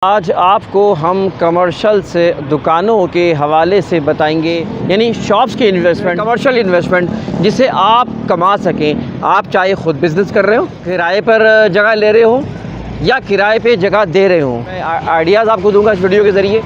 आज आपको हम कमर्शियल से दुकानों के हवाले से बताएंगे, यानी शॉप्स के इन्वेस्टमेंट, कमर्शियल इन्वेस्टमेंट जिसे आप कमा सकें। आप चाहे ख़ुद बिज़नेस कर रहे हो, किराए पर जगह ले रहे हो या किराए पे जगह दे रहे हो, मैं आइडियाज़ आपको दूंगा इस वीडियो के ज़रिए।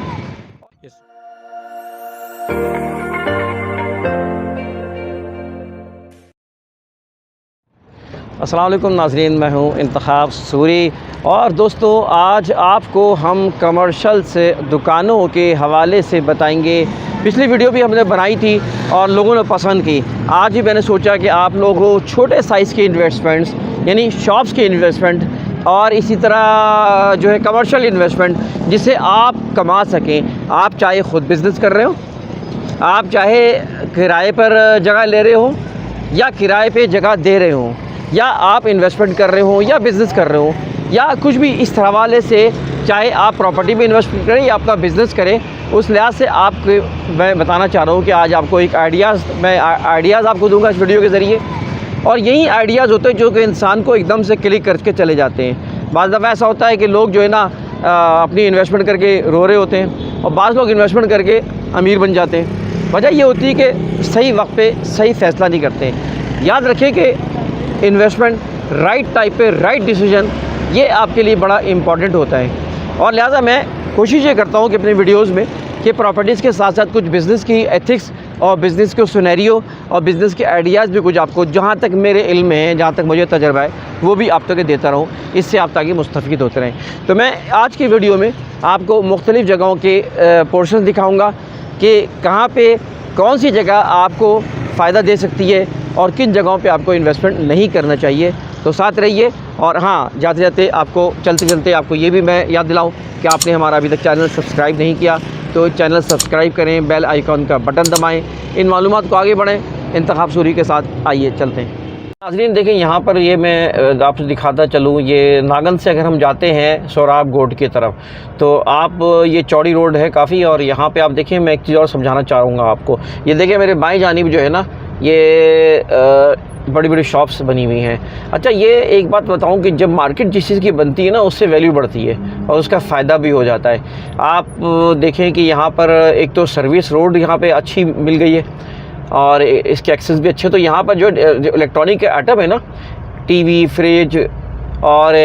अस्सलाम वालेकुम नाज़रीन, मैं हूँ इंतखाब सूरी और दोस्तों आज आपको हम कमर्शियल से दुकानों के हवाले से बताएंगे। पिछली वीडियो भी हमने बनाई थी और लोगों ने पसंद की। आज भी मैंने सोचा कि आप लोगों छोटे साइज़ के इन्वेस्टमेंट्स यानी शॉप्स के इन्वेस्टमेंट और इसी तरह जो है कमर्शियल इन्वेस्टमेंट जिसे आप कमा सकें। आप चाहे ख़ुद बिज़नेस कर रहे हो, आप चाहे किराए पर जगह ले रहे हो या किराए पे जगह दे रहे हो, या आप इन्वेस्टमेंट कर रहे हो या बिज़नेस कर रहे हो या कुछ भी इस हवाले से, चाहे आप प्रॉपर्टी में इन्वेस्ट करें या अपना बिज़नेस करें, उस लिहाज से आपको मैं बताना चाह रहा हूँ कि आज आपको एक आइडियाज़ आपको दूंगा इस वीडियो के ज़रिए। और यही आइडियाज़ होते हैं जो कि इंसान को एकदम से क्लिक करके चले जाते हैं। बाज़ दफ़ा ऐसा होता है कि लोग जो है ना अपनी इन्वेस्टमेंट करके रो रहे होते हैं और बाज़ लोग इन्वेस्टमेंट करके अमीर बन जाते हैं। वजह ये होती है कि सही वक्त पे सही फ़ैसला नहीं करते। याद रखें कि इन्वेस्टमेंट राइट टाइप पे राइट डिसीजन ये आपके लिए बड़ा इम्पॉर्टेंट होता है। और लिहाजा मैं कोशिश ये करता हूँ कि अपने वीडियोस में कि प्रॉपर्टीज़ के साथ साथ कुछ बिज़नेस की एथिक्स और बिज़नेस के सिनेरियो और बिज़नेस के आइडियाज़ भी कुछ आपको, जहाँ तक मेरे इल्म में है, जहाँ तक मुझे तजर्बा है, वो भी आप तक देता रहूँ। इससे आप ताकि मुस्तफ़ीद होते रहें। तो मैं आज की वीडियो में आपको मुख्तलिफ़ जगहों के पोर्शन दिखाऊँगा कि कहाँ पर कौन सी जगह आपको फ़ायदा दे सकती है और किन जगहों पे आपको इन्वेस्टमेंट नहीं करना चाहिए। तो साथ रहिए। और हाँ, जाते जाते आपको चलते चलते आपको ये भी मैं याद दिलाऊं कि आपने हमारा अभी तक चैनल सब्सक्राइब नहीं किया तो चैनल सब्सक्राइब करें, बेल आइकॉन का बटन दबाएं, इन मालूमात को आगे बढ़ें। इंतखाब सूरी के साथ आइए चलते हैं। नाज़रीन देखें, यहाँ पर ये मैं आपसे दिखाता चलूँ, ये नागन से अगर हम जाते हैं सोराब गोट की तरफ तो आप ये चौड़ी रोड है काफ़ी। और यहाँ पे आप देखें, मैं एक चीज़ और समझाना चाहूँगा आपको। ये देखें मेरे बाएं जानिब जो है ना, ये बड़ी बड़ी शॉप्स बनी हुई हैं। अच्छा, ये एक बात बताऊं कि जब मार्केट जिस चीज़ की बनती है ना, उससे वैल्यू बढ़ती है और उसका फ़ायदा भी हो जाता है। आप देखें कि यहाँ पर एक तो सर्विस रोड यहाँ पे अच्छी मिल गई है और इसके एक्सेस भी अच्छे। तो यहाँ पर जो इलेक्ट्रॉनिक के आइटम है ना, टीवी, फ्रिज और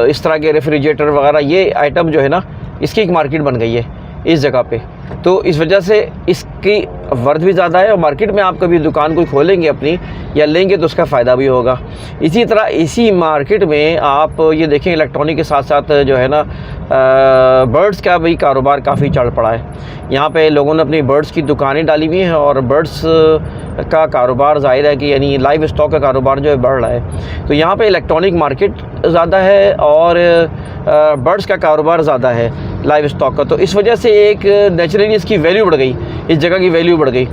इस तरह के रेफ्रिजरेटर वगैरह, ये आइटम जो है ना, इसकी एक मार्केट बन गई है इस जगह पे। तो इस वजह से इसकी वर्थ भी ज़्यादा है और मार्केट में आप कभी दुकान कोई खोलेंगे अपनी या लेंगे तो उसका फ़ायदा भी होगा। इसी तरह इसी मार्केट में आप ये देखें, इलेक्ट्रॉनिक के साथ साथ जो है ना बर्ड्स का भी कारोबार काफ़ी चढ़ पड़ा है। यहाँ पे लोगों ने अपनी बर्ड्स की दुकानें डाली हुई हैं और बर्ड्स का कारोबार ज़ाहिर है कि यानी लाइव स्टॉक का कारोबार जो है बढ़ रहा है। तो यहाँ पे इलेक्ट्रॉनिक मार्केट ज़्यादा है और बर्ड्स का कारोबार ज़्यादा है लाइव स्टॉक का। तो इस वजह से एक नेचुरली इसकी वैल्यू बढ़ गई, इस जगह की वैल्यू बढ़ गई।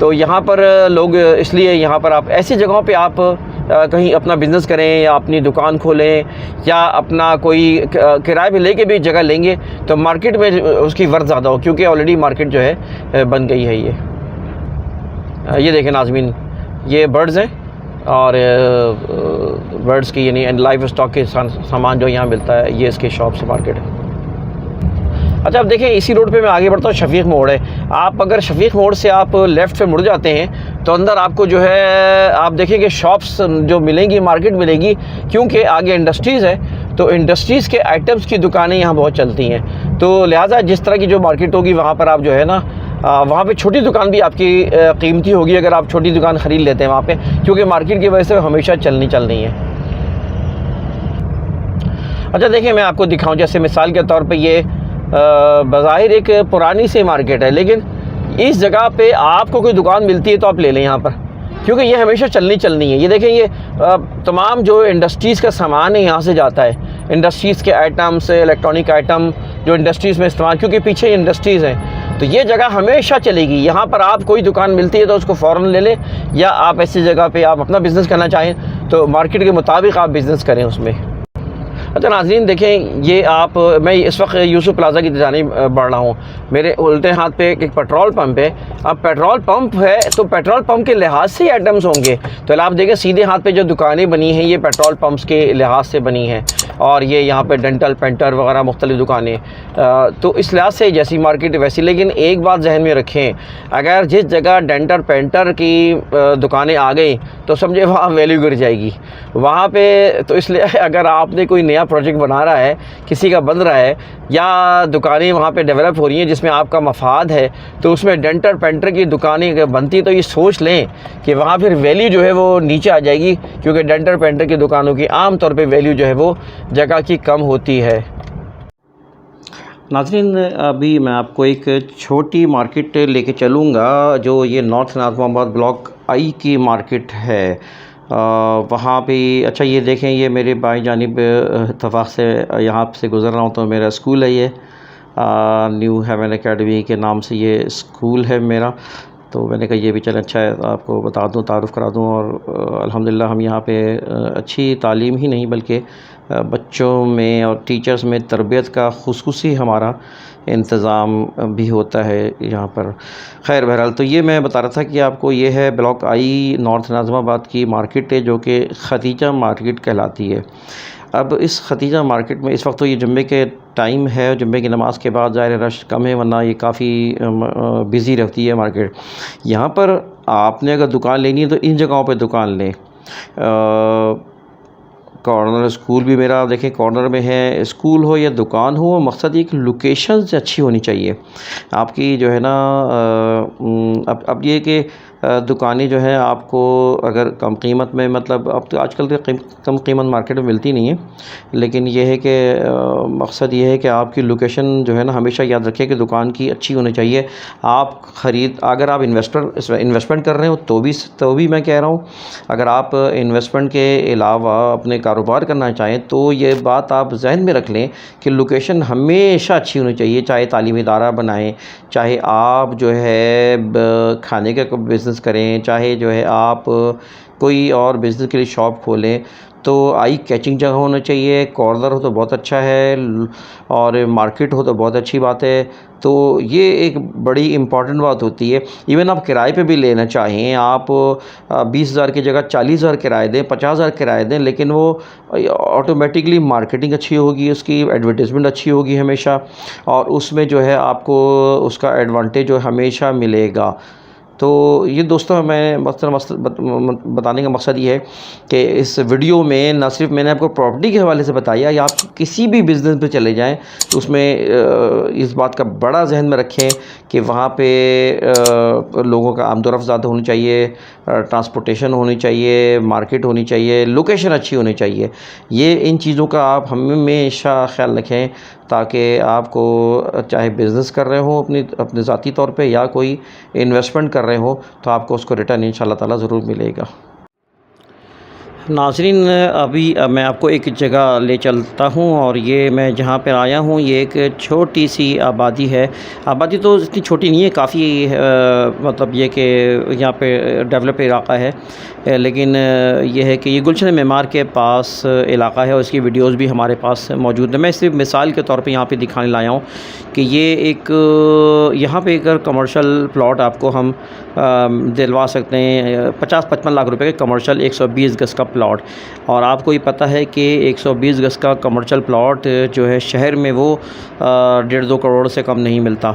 तो यहाँ पर लोग, इसलिए यहाँ पर आप ऐसी जगहों पे आप कहीं अपना बिज़नेस करें या अपनी दुकान खोलें या अपना कोई किराए पे लेके भी जगह लेंगे तो मार्केट में उसकी वर्थ ज़्यादा हो, क्योंकि ऑलरेडी मार्केट जो है बन गई है। ये देखें नाज़रीन, ये बर्ड्स हैं और बर्ड्स की यानी लाइव स्टॉक के सामान जो यहाँ मिलता है, ये इसके शॉप से मार्केट है। अच्छा, अब देखें इसी रोड पे मैं आगे बढ़ता हूँ, शफीक मोड़ है। आप अगर शफीक मोड़ से आप लेफ़्ट पे मुड़ जाते हैं तो अंदर आपको जो है आप देखेंगे शॉप्स जो मिलेंगी, मार्केट मिलेगी, क्योंकि आगे इंडस्ट्रीज़ है तो इंडस्ट्रीज़ के आइटम्स की दुकानें यहाँ बहुत चलती हैं। तो लिहाजा जिस तरह की जो मार्केट होगी वहाँ पर आप जो है ना, वहाँ पे छोटी दुकान भी आपकी कीमती होगी अगर आप छोटी दुकान ख़रीद लेते हैं वहाँ पे, क्योंकि मार्केट की वजह से हमेशा चलनी है। अच्छा देखें, मैं आपको दिखाऊँ, जैसे मिसाल के तौर पर ये बज़ाहिर एक पुरानी सी मार्केट है, लेकिन इस जगह पे आपको कोई दुकान मिलती है तो आप ले लें यहाँ पर, क्योंकि ये हमेशा चलनी है। ये देखें, ये तमाम जो इंडस्ट्रीज़ का सामान है यहाँ से जाता है। इंडस्ट्रीज़ के आइटम्स, इलेक्ट्रॉनिक आइटम जो इंडस्ट्रीज़ में इस्तेमाल, क्योंकि पीछे इंडस्ट्रीज़ हैं तो ये जगह हमेशा चलेगी। यहाँ पर आप कोई दुकान मिलती है तो उसको फ़ौरन ले लें, या आप ऐसी जगह पर आप अपना बिज़नेस करना चाहें तो मार्केट के मुताबिक आप बिज़नेस करें उसमें। अच्छा नाज़रीन देखें, ये आप मैं इस वक्त यूसुफ प्लाजा की जानिब बढ़ रहा हूँ। मेरे उल्टे हाथ पे एक पेट्रोल पंप है। अब पेट्रोल पंप है तो पेट्रोल पंप के लिहाज से आइटम्स होंगे। तो आप देखें सीधे हाथ पे जो दुकानें बनी हैं ये पेट्रोल पंप्स के लिहाज से बनी हैं, और ये यहाँ पे डेंटल पेंटर वगैरह मुख्तलिफ़ दुकानें। तो इस लिहाज से जैसी मार्केट वैसी। लेकिन एक बात जहन में रखें, अगर जिस जगह डेंटल पेंटर की दुकानें आ गई तो समझे वहाँ वैल्यू गिर जाएगी वहाँ पे। तो इसलिए अगर आपने कोई नया प्रोजेक्ट बना रहा है, किसी का बन रहा है, या दुकानें वहाँ पे डेवलप हो रही हैं जिसमें आपका मफाद है, तो उसमें डेंटल पेंटर की दुकानें अगर बनती तो ये सोच लें कि वहाँ फिर वैल्यू जो है वो नीचे आ जाएगी, क्योंकि डेंटल पेंटर की दुकानों की आम तौर पे वैल्यू जो है वो जगह की कम होती है। नाज़रीन अभी मैं आपको एक छोटी मार्केट लेके चलूँगा जो ये नॉर्थ नाज़िमाबाद ब्लॉक आई की मार्केट है। वहाँ पे अच्छा ये देखें, ये मेरे बाएं जानिब इत्तफाक से यहाँ से गुज़र रहा हूँ तो मेरा स्कूल है, ये न्यू हेवन एकेडमी के नाम से ये स्कूल है मेरा। तो मैंने कहा ये भी चलें अच्छा है आपको बता दूं, तारुफ़ करा दूं। और अल्हम्दुलिल्लाह हम यहाँ पे अच्छी तालीम ही नहीं बल्कि बच्चों में और टीचर्स में तरबियत का खुसूसी हमारा इंतज़ाम भी होता है यहाँ पर। खैर बहरहाल, तो ये मैं बता रहा था कि आपको ये है ब्लॉक आई नॉर्थ नाज़िमाबाद की मार्केट है जो कि खतीजा मार्केट कहलाती है। अब इस खतीजा मार्केट में इस वक्त तो ये जुम्मे के टाइम है, जुम्मे की नमाज़ के बाद ज़ाहिर रश कम है, वरना ये काफ़ी बिज़ी रहती है मार्केट। यहाँ पर आपने अगर दुकान लेनी है तो इन जगहों पे दुकान लें। कॉर्नर स्कूल भी मेरा देखें कॉर्नर में है, स्कूल हो या दुकान हो, मकसद ये कि लोकेशन अच्छी होनी चाहिए आपकी जो है ना। अब ये कि दुकानें जो है आपको अगर कम कीमत में, मतलब अब तो आजकल तो कम कीमत मार्केट में मिलती नहीं है, लेकिन यह है कि मकसद ये है कि आपकी लोकेशन जो है ना हमेशा याद रखें कि दुकान की अच्छी होनी चाहिए। आप अगर आप इन्वेस्टमेंट कर रहे हो तो भी मैं कह रहा हूँ, अगर आप इन्वेस्टमेंट के अलावा अपने कारोबार करना चाहें तो ये बात आप जहन में रख लें कि लोकेशन हमेशा अच्छी होनी चाहिए। चाहे तालीमी इदारा बनाएं, चाहे आप जो है खाने का बिज़नेस करें, चाहे जो है आप कोई और बिज़नेस के लिए शॉप खोलें, तो आई कैचिंग जगह होना चाहिए। कॉर्नर हो तो बहुत अच्छा है, और मार्केट हो तो बहुत अच्छी बात है। तो ये एक बड़ी इम्पॉर्टेंट बात होती है। इवन आप किराए पे भी लेना चाहें, आप 20,000 की जगह 40,000 किराए दें, 50,000 किराए दें, लेकिन वो ऑटोमेटिकली मार्केटिंग अच्छी होगी, उसकी एडवर्टाइजमेंट अच्छी होगी हमेशा, और उसमें जो है आपको उसका एडवांटेज जो हमेशा मिलेगा। तो ये दोस्तों मैं बताने का मकसद ये है कि इस वीडियो में न सिर्फ मैंने आपको प्रॉपर्टी के हवाले से बताया, या आप किसी भी बिज़नेस पे चले जाएं तो उसमें इस बात का बड़ा जहन में रखें कि वहाँ पे लोगों का आमदोरफ्त ज़्यादा होनी चाहिए, ट्रांसपोर्टेशन होनी चाहिए, मार्केट होनी चाहिए, लोकेशन अच्छी होनी चाहिए। ये इन चीज़ों का आप हमेशा ख्याल रखें ताकि आपको चाहे बिज़नेस कर रहे हो अपने ज़ाती तौर पे या कोई इन्वेस्टमेंट कर रहे हो तो आपको उसको रिटर्न इंशाअल्लाह ताला ज़रूर मिलेगा। नाज़रीन अभी मैं आपको एक जगह ले चलता हूँ, और ये मैं जहाँ पर आया हूँ ये एक छोटी सी आबादी है। आबादी तो इतनी छोटी नहीं है, काफ़ी मतलब ये कि यहाँ पे डेवलप इलाका है, लेकिन ये है कि ये गुलशन मेमार के पास इलाका है और इसकी वीडियोस भी हमारे पास मौजूद है। मैं सिर्फ मिसाल के तौर पे यहाँ पे दिखाने लाया हूँ कि ये एक यहाँ पे एक कमर्शियल प्लॉट आपको हम दिलवा सकते हैं 50-55 लाख रुपए के कमर्शियल 120 गज़ का प्लॉट। और आपको ये पता है कि 120 गज़ का कमर्शियल प्लॉट जो है शहर में वो 1.5-2 करोड़ से कम नहीं मिलता।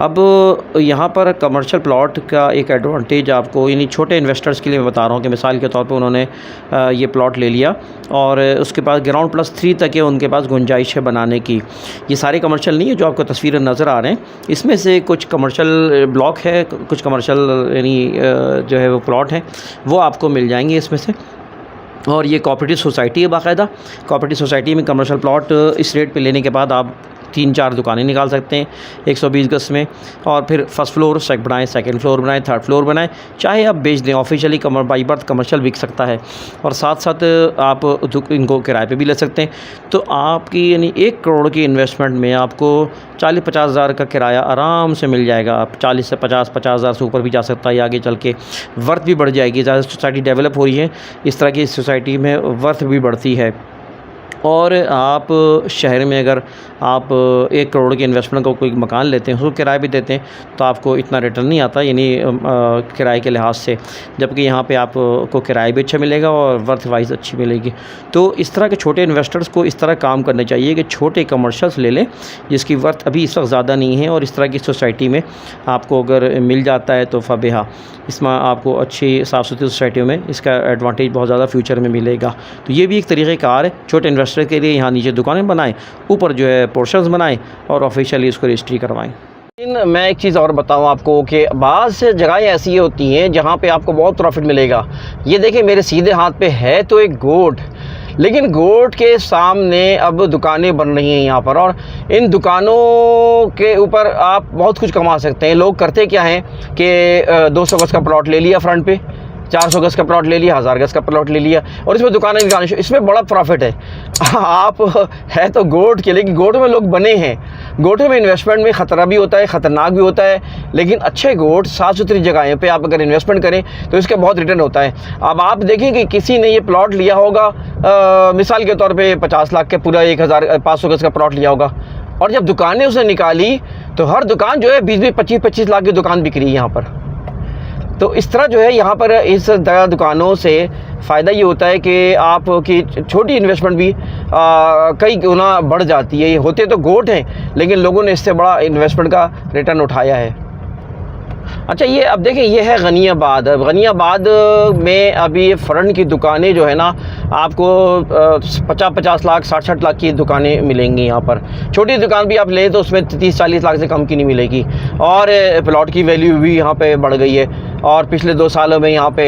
अब यहाँ पर कमर्शियल प्लॉट का एक एडवांटेज आपको यानी छोटे इन्वेस्टर्स के लिए मैं बता रहा हूँ कि मिसाल के तौर पे उन्होंने ये प्लॉट ले लिया और उसके पास ग्राउंड +3 तक है उनके पास गुंजाइश है बनाने की। ये सारे कमर्शियल नहीं है जो आपको तस्वीरें नज़र आ रहे हैं, इसमें से कुछ कमर्शियल ब्लॉक है, कुछ कमर्शियल यानी जो है वो प्लॉट है वो आपको मिल जाएंगे इसमें से। और ये कोऑपरेटिव सोसाइटी है, बाकायदा कोऑपरेटिव सोसाइटी में कमर्शियल प्लॉट इस रेट पे लेने के बाद आप 3-4 दुकानें निकाल सकते हैं 120 गज़ में, और फिर फर्स्ट फ्लोर बनाएं, सेकंड फ्लोर बनाएं, थर्ड फ्लोर बनाएं, चाहे आप बेच दें। ऑफिशियली बाई बर्थ कमर्शियल बिक सकता है और साथ साथ आप इनको किराए पे भी ले सकते हैं। तो आपकी यानी 1 करोड़ की इन्वेस्टमेंट में आपको 40-50 हज़ार का किराया आराम से मिल जाएगा। आप 40 से 50 हज़ार से ऊपर भी जा सकता है, आगे चल के वर्थ भी बढ़ जाएगी। ज़्यादा सोसाइटी डेवलप हो रही है, इस तरह की सोसाइटी में वर्थ भी बढ़ती है। और आप शहर में अगर आप 1 करोड़ के इन्वेस्टमेंट का कोई मकान लेते हैं, उसको किराए पे देते हैं, तो आपको इतना रिटर्न नहीं आता, यानी किराए के लिहाज से, जबकि यहाँ पे आपको किराया भी अच्छा मिलेगा और वर्थ वाइज अच्छी मिलेगी। तो इस तरह के छोटे इन्वेस्टर्स को इस तरह काम करने चाहिए कि छोटे कमर्शियल्स ले लें जिसकी वर्थ अभी इस वक्त ज़्यादा नहीं है, और इस तरह की सोसाइटी में आपको अगर मिल जाता है तो फ़बेहा, इसमें आपको अच्छी साफ़ सुथरी सोसाइटियों में इसका एडवांटेज बहुत ज़्यादा फ्यूचर में मिलेगा। तो ये भी एक तरीक़ेकार है छोटे इन्वेस्टर के लिए। यहाँ नीचे दुकानें बनाएं, ऊपर जो है पोर्शंस बनाएं और ऑफिशियली उसको रजिस्ट्री करवाएं। लेकिन मैं एक चीज़ और बताऊं आपको कि बाज़ से जगहें ऐसी होती हैं जहाँ पे आपको बहुत प्रॉफिट मिलेगा। ये देखिए मेरे सीधे हाथ पे है तो एक गोट, लेकिन गोट के सामने अब दुकानें बन रही हैं यहाँ पर, और इन दुकानों के ऊपर आप बहुत कुछ कमा सकते हैं। लोग करते क्या हैं कि 200 गज़ का प्लॉट ले लिया फ्रंट पे, 400 गज़ का प्लॉट ले लिया, 1000 गज़ का प्लॉट ले लिया, और इसमें दुकानें निकालनी, इसमें बड़ा प्रॉफिट है। आप है तो गोट के, लेकिन गोट में लोग बने हैं। गोटों में इन्वेस्टमेंट में ख़तरा भी होता है, ख़तरनाक भी होता है, लेकिन अच्छे गोट साफ़ सुथरी जगहें पे आप अगर इन्वेस्टमेंट करें तो इसका बहुत रिटर्न होता है। अब आप देखें कि किसी ने ये प्लॉट लिया होगा मिसाल के तौर पे 50 लाख के, पूरा 1500 गज़ का प्लॉट लिया होगा, और जब दुकानें उसने निकाली तो हर दुकान जो है 20-20, 25-25 लाख की दुकान बिक रही है यहाँ पर। तो इस तरह जो है यहाँ पर इस दुकानों से फ़ायदा ये होता है कि आपकी छोटी इन्वेस्टमेंट भी कई गुना बढ़ जाती है। ये होते तो गोट हैं, लेकिन लोगों ने इससे बड़ा इन्वेस्टमेंट का रिटर्न उठाया है। अच्छा, ये अब देखें, ये है गनियाबाद। गनियाबाद में अभी फ्रंट की दुकानें जो है ना, आपको 50-50 लाख, 60-60 लाख की दुकानें मिलेंगी यहाँ पर। छोटी दुकान भी आप ले तो उसमें 30-40 लाख से कम की नहीं मिलेगी, और प्लॉट की वैल्यू भी यहाँ पे बढ़ गई है। और पिछले 2 सालों में यहाँ पे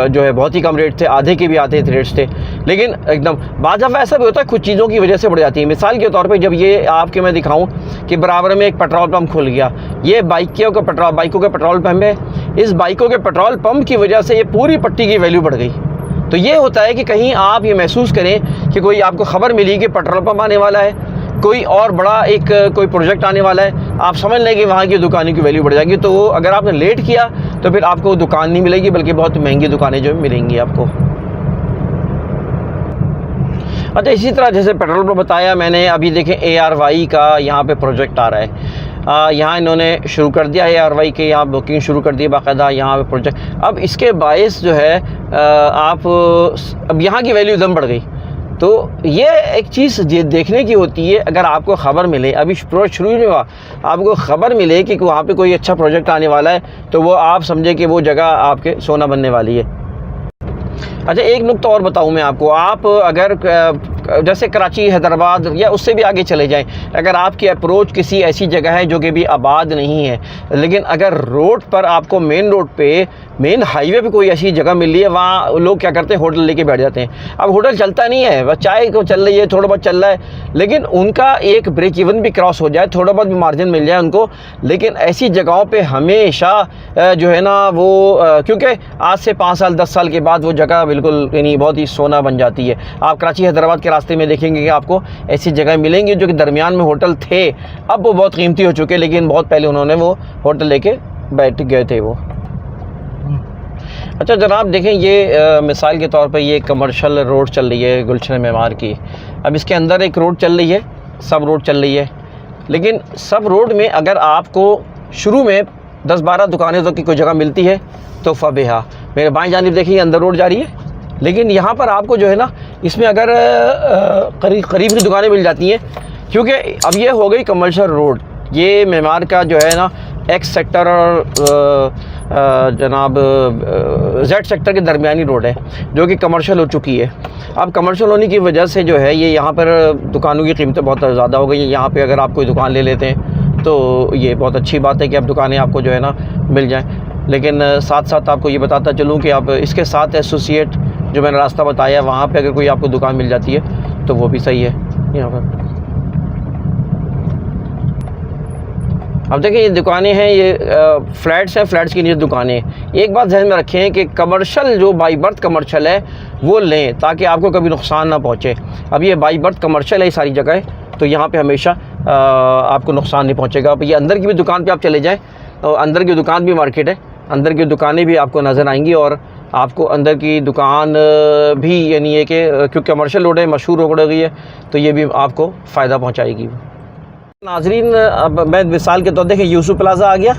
जो है बहुत ही कम रेट थे, आधे के भी आते रेट्स थे, लेकिन एकदम बाज़ दफ़ा ऐसा भी होता है कुछ चीज़ों की वजह से बढ़ जाती है। मिसाल के तौर पे जब ये आपके मैं दिखाऊं कि बराबर में एक पेट्रोल पंप खुल गया, ये बाइकों के पेट्रोल पंप है, इस बाइकों के पेट्रोल पंप की वजह से ये पूरी पट्टी की वैल्यू बढ़ गई। तो ये होता है कि कहीं आप ये महसूस करें कि कोई आपको ख़बर मिली कि पेट्रोल पंप आने वाला है, कोई और बड़ा कोई प्रोजेक्ट आने वाला है, आप समझ लें कि वहाँ की दुकानों की वैल्यू बढ़ जाएगी। तो अगर आपने लेट किया तो फिर आपको दुकान नहीं मिलेगी, बल्कि बहुत महंगी दुकानें जो मिलेंगी आपको। अच्छा, इसी तरह जैसे पेट्रोल पर बताया मैंने, अभी देखें ARY का यहाँ पे प्रोजेक्ट आ रहा है। यहाँ इन्होंने शुरू कर दिया है ARY के, यहाँ बुकिंग शुरू कर दी बाकायदा यहाँ पे प्रोजेक्ट। अब इसके बायस जो है अब यहाँ की वैल्यू एकदम बढ़ गई। तो ये एक चीज़ देखने की होती है, अगर आपको ख़बर मिले, अभी प्रोजेक्ट शुरू ही नहीं हुआ, आपको ख़बर मिले कि वहाँ पे कोई अच्छा प्रोजेक्ट आने वाला है, तो वो आप समझे कि वो जगह आपके सोना बनने वाली है। अच्छा, एक नुकता और बताऊं मैं आपको, आप अगर जैसे कराची, हैदराबाद या उससे भी आगे चले जाएं, अगर आपकी अप्रोच किसी ऐसी जगह है जो कि भी आबाद नहीं है, लेकिन अगर रोड पर आपको मेन रोड पे, मेन हाईवे पे कोई ऐसी जगह मिल रही है, वहाँ लोग क्या करते हैं, होटल लेके बैठ जाते हैं। अब होटल चलता नहीं है, बस चाय को चल रही है, थोड़ा बहुत चल रहा है, लेकिन उनका एक ब्रेक इवन भी क्रॉस हो जाए, थोड़ा बहुत भी मार्जिन मिल जाए उनको। लेकिन ऐसी जगहों पे हमेशा जो है ना वो क्योंकि आज से 5 साल 10 साल के बाद वो जगह बिल्कुल यानी बहुत ही सोना बन जाती है। आप कराची हैदराबाद के रास्ते में देखेंगे कि आपको ऐसी जगह मिलेंगी जो कि दरमियान में होटल थे, अब वो बहुत कीमती हो चुके, लेकिन बहुत पहले उन्होंने वो होटल लेके बैठ गए थे वो। अच्छा जनाब, देखें ये मिसाल के तौर पे ये कमर्शियल रोड चल रही है गुलशन मेमार की। अब इसके अंदर एक रोड चल रही है, सब रोड चल रही है, लेकिन सब रोड में अगर आपको शुरू में 10-12 दुकानें तो की कोई जगह मिलती है तो फ़बेहा। मेरे बाएं जानिब देखिए अंदर रोड जा रही है, लेकिन यहाँ पर आपको जो है ना इसमें अगर करीब की दुकानें मिल जाती हैं, क्योंकि अब ये हो गई कमर्शियल रोड। ये मेमार का जो है ना एक्स सेक्टर और जनाब जेड सेक्टर के दरमियानी रोड है, जो कि कमर्शियल हो चुकी है। अब कमर्शियल होने की वजह से जो है ये यहाँ पर दुकानों की कीमतें बहुत ज़्यादा हो गई हैं। यहाँ पे अगर आप कोई दुकान ले लेते हैं तो ये बहुत अच्छी बात है कि अब दुकानें आपको जो है ना मिल जाएँ। लेकिन साथ साथ आपको ये बताता चलूँ कि आप इसके साथ एसोसिएट जो मैंने रास्ता बताया, वहाँ पे अगर कोई आपको दुकान मिल जाती है तो वो भी सही है। यहाँ पर अब देखिए ये दुकानें हैं, ये फ्लैट्स हैं, फ्लैट्स की नीचे दुकानें। एक बात ध्यान में रखें कि कमर्शियल जो बाई बर्थ कमर्शियल है वो लें, ताकि आपको कभी नुकसान ना पहुँचे। अब ये बाई बर्थ कमर्शियल है सारी जगह, तो यहाँ पे हमेशा आपको नुकसान नहीं पहुँचेगा। अब ये अंदर की भी दुकान पे आप चले जाएँ तो अंदर की दुकान भी मार्केट है, अंदर की दुकानें भी आपको नज़र आएंगी और आपको अंदर की दुकान भी यानी ये कि क्योंकि कमर्शियल रोड है, मशहूर रोड हो गई है, तो ये भी आपको फ़ायदा पहुँचाएगी। नाजरीन, अब मैं मिसाल के तौर देखें यूसुफ प्लाज़ा आ गया।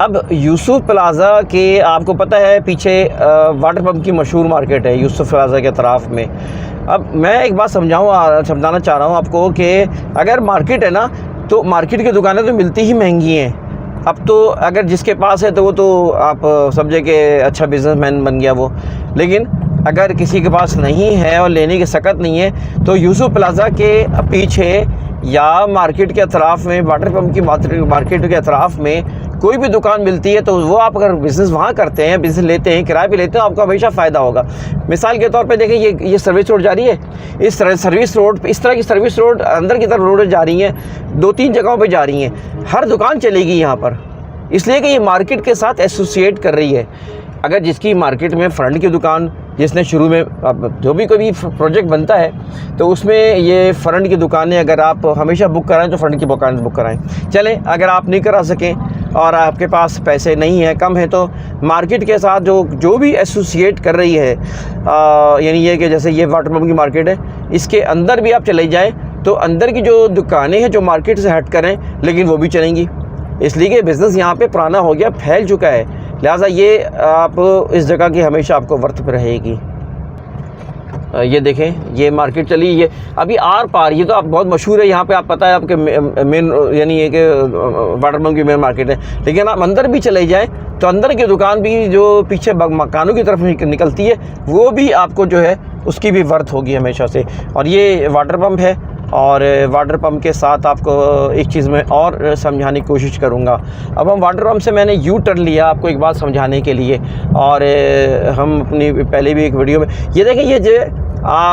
अब यूसुफ प्लाज़ा के आपको पता है पीछे वाटर पम्प की मशहूर मार्केट है यूसुफ प्लाज़ा के तरफ में। अब मैं एक बात समझाना चाह रहा हूँ आपको कि अगर मार्केट है ना, तो मार्केट की दुकानें तो मिलती ही महंगी हैं। अब तो अगर जिसके पास है तो वो तो आप समझे कि अच्छा बिजनेसमैन बन गया वो, लेकिन अगर किसी के पास नहीं है और लेने की सकत नहीं है तो यूसुफ प्लाज़ा के पीछे या मार्केट के अतराफ़ में, वाटर पम्प की मार्केट के अतराफ़ में कोई भी दुकान मिलती है तो वो आप अगर बिज़नेस वहाँ करते हैं, बिज़नेस लेते हैं, किराए पे लेते हैं, तो आपको हमेशा फ़ायदा होगा। मिसाल के तौर पे देखें, ये सर्विस रोड जा रही है, इस सर्विस रोड पे इस तरह की सर्विस रोड अंदर की तरफ रोड जा रही हैं, 2-3 जगहों पे जा रही हैं। हर दुकान चलेगी यहाँ पर, इसलिए कि ये मार्केट के साथ एसोसिएट कर रही है। अगर जिसकी मार्केट में फ्रंट की दुकान, जिसने शुरू में जो भी कोई प्रोजेक्ट बनता है तो उसमें ये फ्रंट की दुकानें अगर आप हमेशा बुक कराएं तो फ्रंट की दुकान बुक कराएं। चलें, अगर आप नहीं करा सकें और आपके पास पैसे नहीं हैं, कम है, तो मार्केट के साथ जो भी एसोसिएट कर रही है, यानी ये कि जैसे ये वाटर पम्प की मार्केट है, इसके अंदर भी आप चले जाएँ तो अंदर की जो दुकानें हैं जो मार्केट से हट कर हैं, लेकिन वो भी चलेंगी, इसलिए कि बिज़नेस यहाँ पे पुराना हो गया, फैल चुका है। लिहाजा ये आप इस जगह की हमेशा आपको वर्थ पे रहेगी। ये देखें, ये मार्केट चली, ये अभी आर पार, ये तो आप बहुत मशहूर है यहाँ पे, आप पता है आपके मेन यानी ये कि वाटर पम्प की मेन मार्केट है, लेकिन आप अंदर भी चले जाएँ तो अंदर की दुकान भी जो पीछे मकानों की तरफ निकलती है वो भी आपको जो है उसकी भी वर्थ होगी हमेशा से। और ये वाटर पम्प है, और वाटर पम्प के साथ आपको एक चीज़ मैं और समझाने की कोशिश करूँगा। अब हम वाटर पम्प से मैंने यू टर्न लिया आपको एक बात समझाने के लिए, और हम अपनी पहले भी एक वीडियो में ये देखें,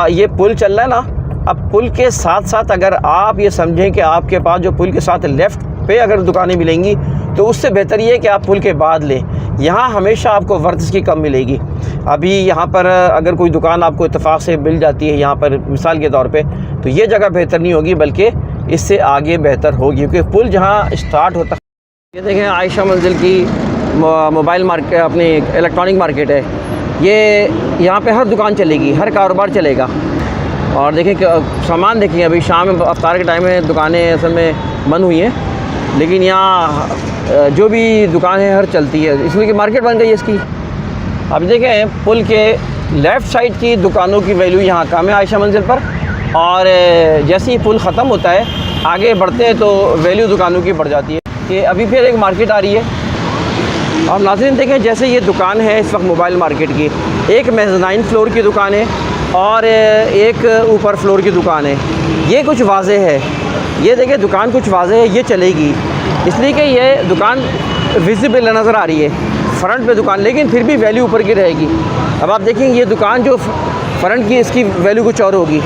ये पुल चल रहा है ना। अब पुल के साथ साथ अगर आप ये समझें कि आपके पास जो पुल के साथ लेफ़्ट पे अगर दुकानें मिलेंगी तो उससे बेहतर ये है कि आप पुल के बाद लें, यहाँ हमेशा आपको वर्थ इसकी कम मिलेगी। अभी यहाँ पर अगर कोई दुकान आपको इत्तेफाक से मिल जाती है यहाँ पर मिसाल के तौर पे, तो ये जगह बेहतर नहीं होगी बल्कि इससे आगे बेहतर होगी, क्योंकि पुल जहाँ स्टार्ट होता है, ये देखें आयशा मंजिल की मोबाइल मार्केट, अपनी इलेक्ट्रॉनिक मार्केट है, ये यहाँ पे हर दुकान चलेगी, हर कारोबार चलेगा। और देखें सामान देखें, अभी शाम में अफ्तार के टाइम में दुकानें असल में बंद हुई हैं, लेकिन यहाँ जो भी दुकान है हर चलती है, इसलिए कि मार्केट बन गई है इसकी। अब देखें पुल के लेफ़्ट साइड की दुकानों की वैल्यू यहाँ कम है आयशा मंजिल पर, और जैसे ही पुल ख़त्म होता है आगे बढ़ते हैं तो वैल्यू दुकानों की बढ़ जाती है। कि अभी फिर एक मार्केट आ रही है। और नाज़रीन देखें, जैसे ये दुकान है इस वक्त मोबाइल मार्केट की, एक मेज़नाइन फ्लोर की दुकान है और एक ऊपर फ्लोर की दुकान है। ये कुछ वाज़े है, ये देखें दुकान कुछ वाज़े है, ये चलेगी, इसलिए कि ये दुकान विजिबल नज़र आ रही है फ्रंट पे दुकान, लेकिन फिर भी वैल्यू ऊपर की रहेगी। अब आप देखेंगे ये दुकान जो फ्रंट की, इसकी वैल्यू कुछ और होगी,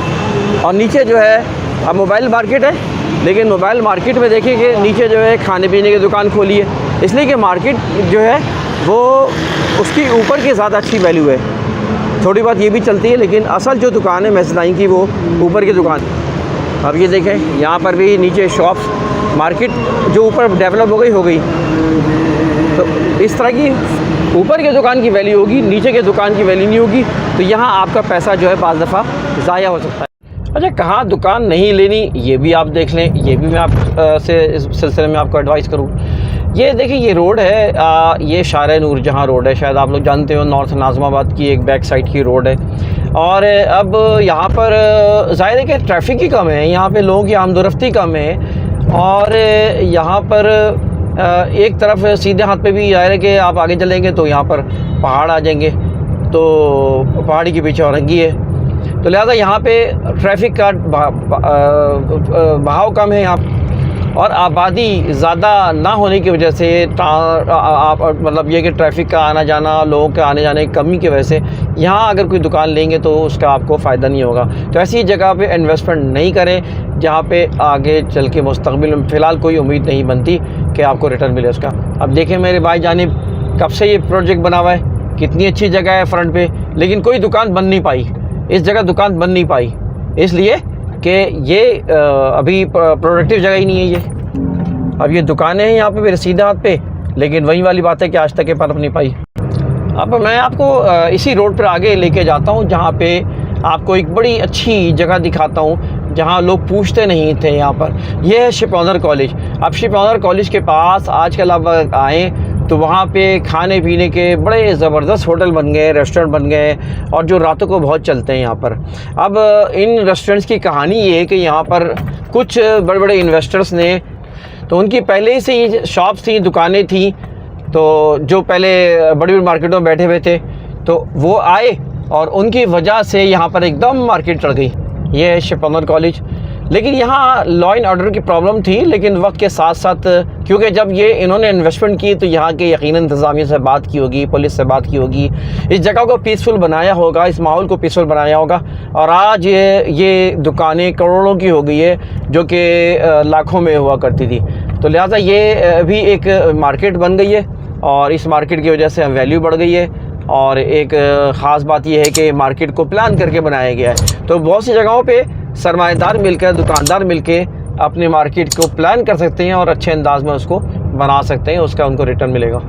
और नीचे जो है अब मोबाइल मार्केट है, लेकिन मोबाइल मार्केट में देखेंगे नीचे जो है खाने पीने की दुकान खोली है, इसलिए कि मार्केट जो है वो उसकी ऊपर की ज़्यादा अच्छी वैल्यू है। थोड़ी बात ये भी चलती है, लेकिन असल जो दुकान है मेज़नाइन की वो ऊपर की दुकान। अब ये देखें यहाँ पर भी नीचे शॉप्स, मार्केट जो ऊपर डेवलप हो गई, तो इस तरह की ऊपर के दुकान की वैल्यू होगी, नीचे के दुकान की वैल्यू नहीं होगी, तो यहाँ आपका पैसा जो है बाज़ दफ़ा ज़ाया हो सकता है। अच्छा, कहाँ दुकान नहीं लेनी ये भी आप देख लें, ये भी मैं आप से इस सिलसिले में आपको एडवाइस करूँ। ये देखिए ये रोड है, ये शारे नूरजहाँ रोड है, शायद आप लोग जानते हो, नॉर्थ नाज़माबाद की एक बैक साइड की रोड है। और अब यहाँ पर ज़ाहिर है कि ट्रैफिक ही कम है, यहाँ पे लोगों की आमदोरफ्ती कम है, और यहाँ पर एक तरफ सीधे हाथ पे भी ज़ाहिर है कि आप आगे चलेंगे तो यहाँ पर पहाड़ आ जाएंगे, तो पहाड़ी के पीछे औरंगी है, तो लिहाजा यहाँ पे ट्रैफिक का बहाव कम है यहाँ, और आबादी ज़्यादा ना होने की वजह से मतलब ये कि ट्रैफिक का आना जाना, लोगों के आने जाने की कमी की वजह से यहाँ अगर कोई दुकान लेंगे तो उसका आपको फ़ायदा नहीं होगा। तो ऐसी जगह पे इन्वेस्टमेंट नहीं करें जहाँ पे आगे चल के मुस्तक़बिल में फ़िलहाल कोई उम्मीद नहीं बनती कि आपको रिटर्न मिले उसका। अब देखें मेरे भाई जानिब कब से ये प्रोजेक्ट बना हुआ है, कितनी अच्छी जगह है फ्रंट पे, लेकिन कोई दुकान बन नहीं पाई, इस जगह दुकान बन नहीं पाई, इसलिए कि ये अभी प्रोडक्टिव जगह ही नहीं है। ये अब ये दुकानें हैं यहाँ पे मेरे सीधे हाथ पे, लेकिन वही वाली बात है कि आज तक ये पनप नहीं पाई। अब मैं आपको इसी रोड पर आगे लेके जाता हूँ, जहाँ पे आपको एक बड़ी अच्छी जगह दिखाता हूँ जहाँ लोग पूछते नहीं थे। यहाँ पर यह है शिप ऑनर कॉलेज। अब शिप ऑनर कॉलेज के पास आजकल आप आएँ तो वहाँ पे खाने पीने के बड़े ज़बरदस्त होटल बन गए, रेस्टोरेंट बन गए, और जो रातों को बहुत चलते हैं यहाँ पर। अब इन रेस्टोरेंट्स की कहानी ये है कि यहाँ पर कुछ बड़े बड़े इन्वेस्टर्स ने, तो उनकी पहले से ही शॉप्स थी, दुकानें थी, तो जो पहले बड़ी बड़ी मार्केटों में बैठे हुए थे, तो वो आए और उनकी वजह से यहाँ पर एकदम मार्केट चढ़ गई। ये है शिप ऑनर कॉलेज। लेकिन यहाँ लॉ एंड ऑर्डर की प्रॉब्लम थी, लेकिन वक्त के साथ साथ, क्योंकि जब ये इन्होंने इन्वेस्टमेंट की तो यहाँ के यकीनन इंतज़ामिया से बात की होगी, पुलिस से बात की होगी, इस जगह को पीसफुल बनाया होगा, इस माहौल को पीसफुल बनाया होगा, और आज ये दुकानें करोड़ों की हो गई है, जो कि लाखों में हुआ करती थी। तो लिहाजा ये भी एक मार्केट बन गई है, और इस मार्केट की वजह से वैल्यू बढ़ गई है। और एक ख़ास बात यह है कि मार्केट को प्लान करके बनाया गया है। तो बहुत सी जगहों पे सरमाएदार मिलकर, दुकानदार मिलके अपने मार्केट को प्लान कर सकते हैं और अच्छे अंदाज में उसको बना सकते हैं, उसका उनको रिटर्न मिलेगा।